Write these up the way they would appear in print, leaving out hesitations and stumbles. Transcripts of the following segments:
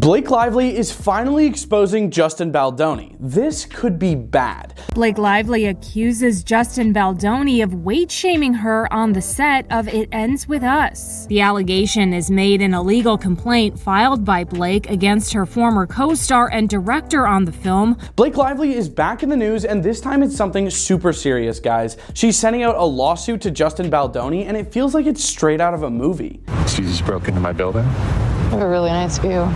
Blake Lively is finally exposing Justin Baldoni. This could be bad. Blake Lively accuses Justin Baldoni of weight-shaming her on the set of It Ends With Us. The allegation is made in a legal complaint filed by Blake against her former co-star and director on the film. Blake Lively is back in the news, and this time it's something super serious, guys. She's sending out a lawsuit to Justin Baldoni, and it feels like it's straight out of a movie. So you just broke into my building? I have a really nice view.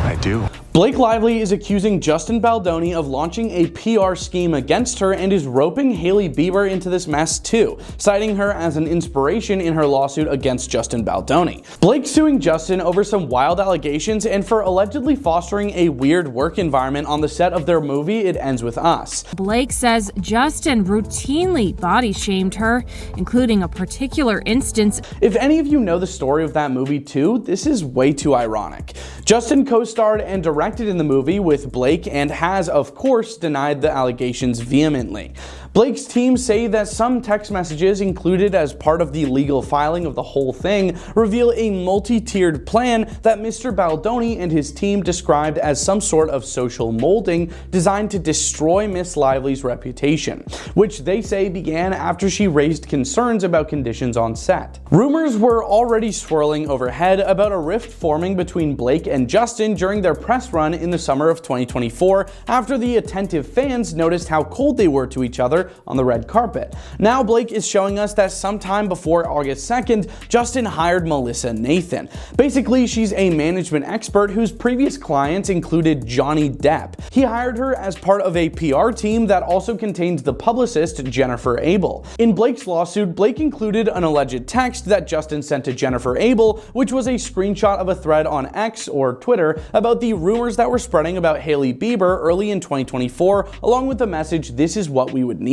I do. Blake Lively is accusing Justin Baldoni of launching a PR scheme against her and is roping Hailey Bieber into this mess too, citing her as an inspiration in her lawsuit against Justin Baldoni. Blake's suing Justin over some wild allegations and for allegedly fostering a weird work environment on the set of their movie It Ends With Us. Blake says Justin routinely body-shamed her, including a particular instance. If any of you know the story of that movie too, this is way too ironic. Justin co-starred and directed in the movie with Blake and has, of course, denied the allegations vehemently. Blake's team say that some text messages included as part of the legal filing of the whole thing reveal a multi-tiered plan that Mr. Baldoni and his team described as some sort of social molding designed to destroy Miss Lively's reputation, which they say began after she raised concerns about conditions on set. Rumors were already swirling overhead about a rift forming between Blake and Justin during their press run in the summer of 2024 after the attentive fans noticed how cold they were to each other on the red carpet. Now Blake is showing us that sometime before August 2nd, Justin hired Melissa Nathan. Basically, she's a management expert whose previous clients included Johnny Depp. He hired her as part of a PR team that also contained the publicist Jennifer Abel. In Blake's lawsuit, Blake included an alleged text that Justin sent to Jennifer Abel, which was a screenshot of a thread on X or Twitter about the rumors that were spreading about Hailey Bieber early in 2024, along with the message, "This is what we would need."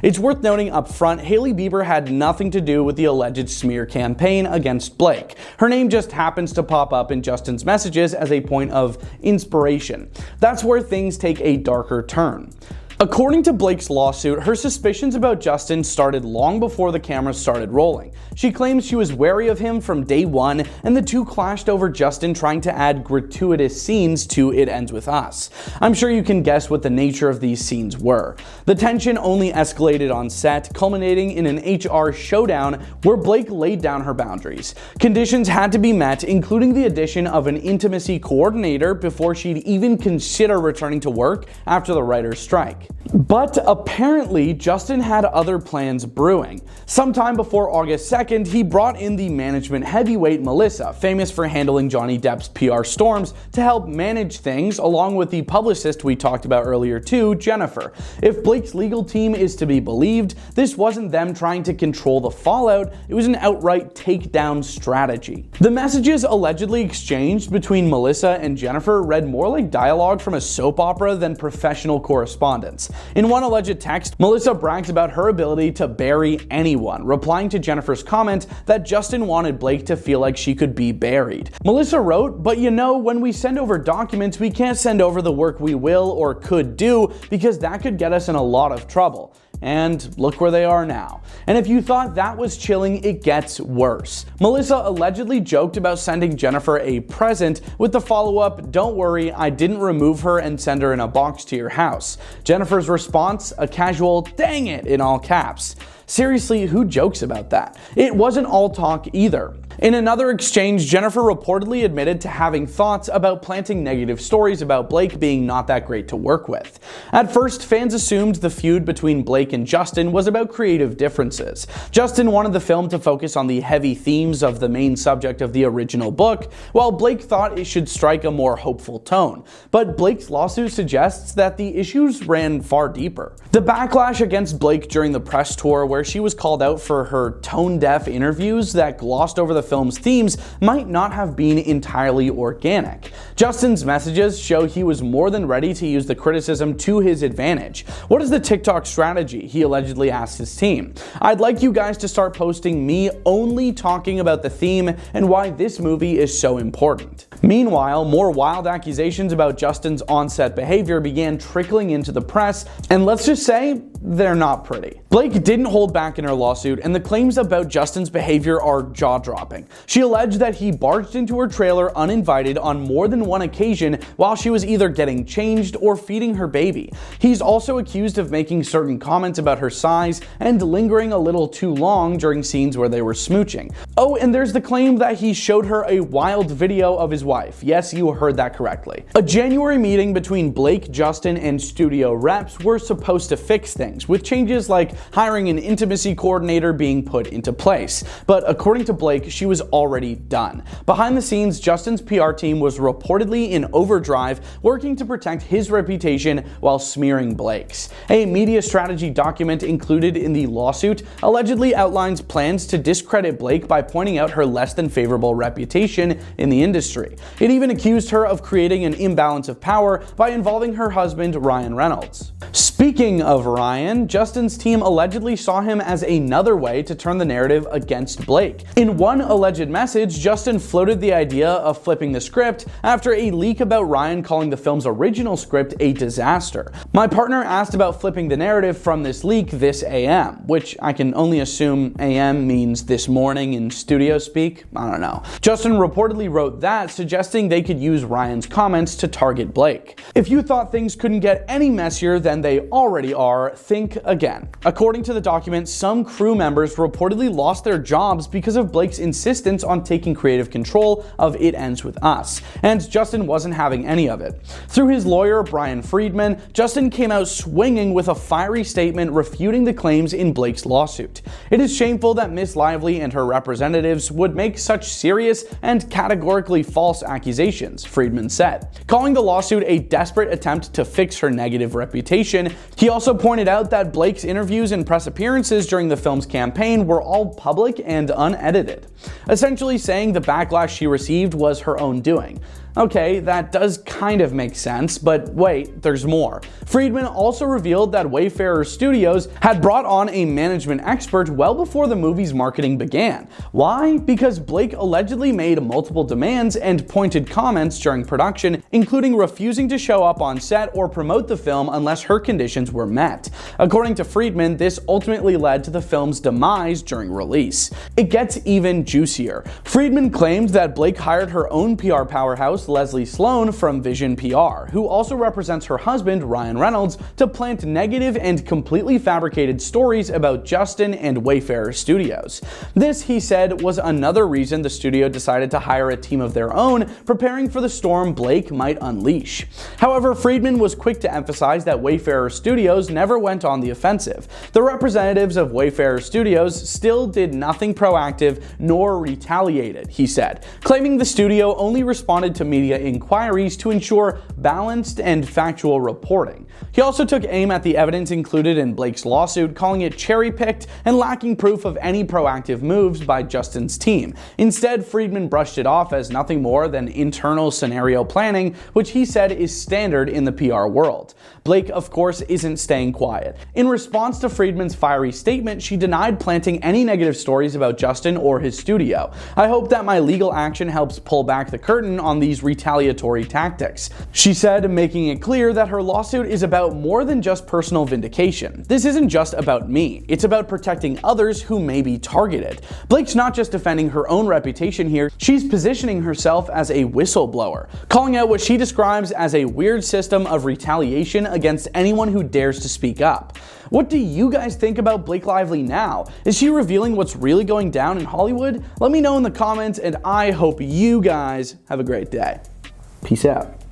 It's worth noting up front, Hailey Bieber had nothing to do with the alleged smear campaign against Blake. Her name just happens to pop up in Justin's messages as a point of inspiration. That's where things take a darker turn. According to Blake's lawsuit, her suspicions about Justin started long before the cameras started rolling. She claims she was wary of him from day one, and the two clashed over Justin trying to add gratuitous scenes to It Ends With Us. I'm sure you can guess what the nature of these scenes were. The tension only escalated on set, culminating in an HR showdown where Blake laid down her boundaries. Conditions had to be met, including the addition of an intimacy coordinator before she'd even consider returning to work after the writer's strike. But apparently, Justin had other plans brewing. Sometime before August 2nd, he brought in the management heavyweight Melissa, famous for handling Johnny Depp's PR storms, to help manage things, along with the publicist we talked about earlier too, Jennifer. If Blake's legal team is to be believed, this wasn't them trying to control the fallout, it was an outright takedown strategy. The messages allegedly exchanged between Melissa and Jennifer read more like dialogue from a soap opera than professional correspondence. In one alleged text, Melissa brags about her ability to bury anyone, replying to Jennifer's comment that Justin wanted Blake to feel like she could be buried. Melissa wrote, "But you know, when we send over documents, we can't send over the work we will or could do because that could get us in a lot of trouble." And look where they are now. And if you thought that was chilling, it gets worse. Melissa allegedly joked about sending Jennifer a present with the follow-up, "Don't worry, I didn't remove her and send her in a box to your house." Jennifer's response, a casual, "Dang it," in all caps. Seriously, who jokes about that? It wasn't all talk either. In another exchange, Jennifer reportedly admitted to having thoughts about planting negative stories about Blake being not that great to work with. At first, fans assumed the feud between Blake and Justin was about creative differences. Justin wanted the film to focus on the heavy themes of the main subject of the original book, while Blake thought it should strike a more hopeful tone. But Blake's lawsuit suggests that the issues ran far deeper. The backlash against Blake during the press tour, where she was called out for her tone-deaf interviews that glossed over the film's themes, might not have been entirely organic. Justin's messages show he was more than ready to use the criticism to his advantage. "What is the TikTok strategy?" he allegedly asked his team. "I'd like you guys to start posting me only talking about the theme and why this movie is so important." Meanwhile, more wild accusations about Justin's on-set behavior began trickling into the press, and let's just say, they're not pretty. Blake didn't hold back in her lawsuit, and the claims about Justin's behavior are jaw-dropping. She alleged that he barged into her trailer uninvited on more than one occasion while she was either getting changed or feeding her baby. He's also accused of making certain comments about her size and lingering a little too long during scenes where they were smooching. Oh, and there's the claim that he showed her a wild video of his wife. Yes, you heard that correctly. A January meeting between Blake, Justin, and studio reps were supposed to fix things, with changes like hiring an intimacy coordinator being put into place. But according to Blake, she was already done. Behind the scenes, Justin's PR team was reportedly in overdrive, working to protect his reputation while smearing Blake's. A media strategy document included in the lawsuit allegedly outlines plans to discredit Blake by pointing out her less than favorable reputation in the industry. It even accused her of creating an imbalance of power by involving her husband, Ryan Reynolds. Speaking of Ryan, Justin's team allegedly saw him as another way to turn the narrative against Blake. In one alleged message, Justin floated the idea of flipping the script after a leak about Ryan calling the film's original script a disaster. My partner asked about flipping the narrative from this leak this AM, which I can only assume AM means this morning in studio speak. I don't know. Justin reportedly wrote that, suggesting they could use Ryan's comments to target Blake. If you thought things couldn't get any messier than they already are, think again. According to the document, some crew members reportedly lost their jobs because of Blake's insistence on taking creative control of It Ends With Us, and Justin wasn't having any of it. Through his lawyer, Brian Friedman, Justin came out swinging with a fiery statement refuting the claims in Blake's lawsuit. It is shameful that Miss Lively and her representatives would make such serious and categorically false accusations, Friedman said. Calling the lawsuit a desperate attempt to fix her negative reputation, he also pointed out that Blake's interviews and press appearances during the film's campaign were all public and unedited, essentially saying the backlash she received was her own doing. Okay, that does kind of make sense, but wait, there's more. Friedman also revealed that Wayfarer Studios had brought on a management expert well before the movie's marketing began. Why? Because Blake allegedly made multiple demands and pointed comments during production, including refusing to show up on set or promote the film unless her conditions were met. According to Friedman, this ultimately led to the film's demise during release. It gets even juicier. Friedman claimed that Blake hired her own PR powerhouse, Leslie Sloan from Vision PR, who also represents her husband, Ryan Reynolds, to plant negative and completely fabricated stories about Justin and Wayfarer Studios. This, he said, was another reason the studio decided to hire a team of their own, preparing for the storm Blake might unleash. However, Friedman was quick to emphasize that Wayfarer Studios never went on the offensive. The representatives of Wayfarer Studios still did nothing proactive nor retaliated, he said, claiming the studio only responded to media inquiries to ensure balanced and factual reporting. He also took aim at the evidence included in Blake's lawsuit, calling it cherry-picked and lacking proof of any proactive moves by Justin's team. Instead, Friedman brushed it off as nothing more than internal scenario planning, which he said is standard in the PR world. Blake, of course, isn't staying quiet. In response to Friedman's fiery statement, she denied planting any negative stories about Justin or his studio. I hope that my legal action helps pull back the curtain on these retaliatory tactics, she said, making it clear that her lawsuit is about more than just personal vindication. This isn't just about me, it's about protecting others who may be targeted. Blake's not just defending her own reputation here, she's positioning herself as a whistleblower, calling out what she describes as a weird system of retaliation against anyone who dares to speak up. What do you guys think about Blake Lively now? Is she revealing what's really going down in Hollywood? Let me know in the comments, and I hope you guys have a great day. Peace out.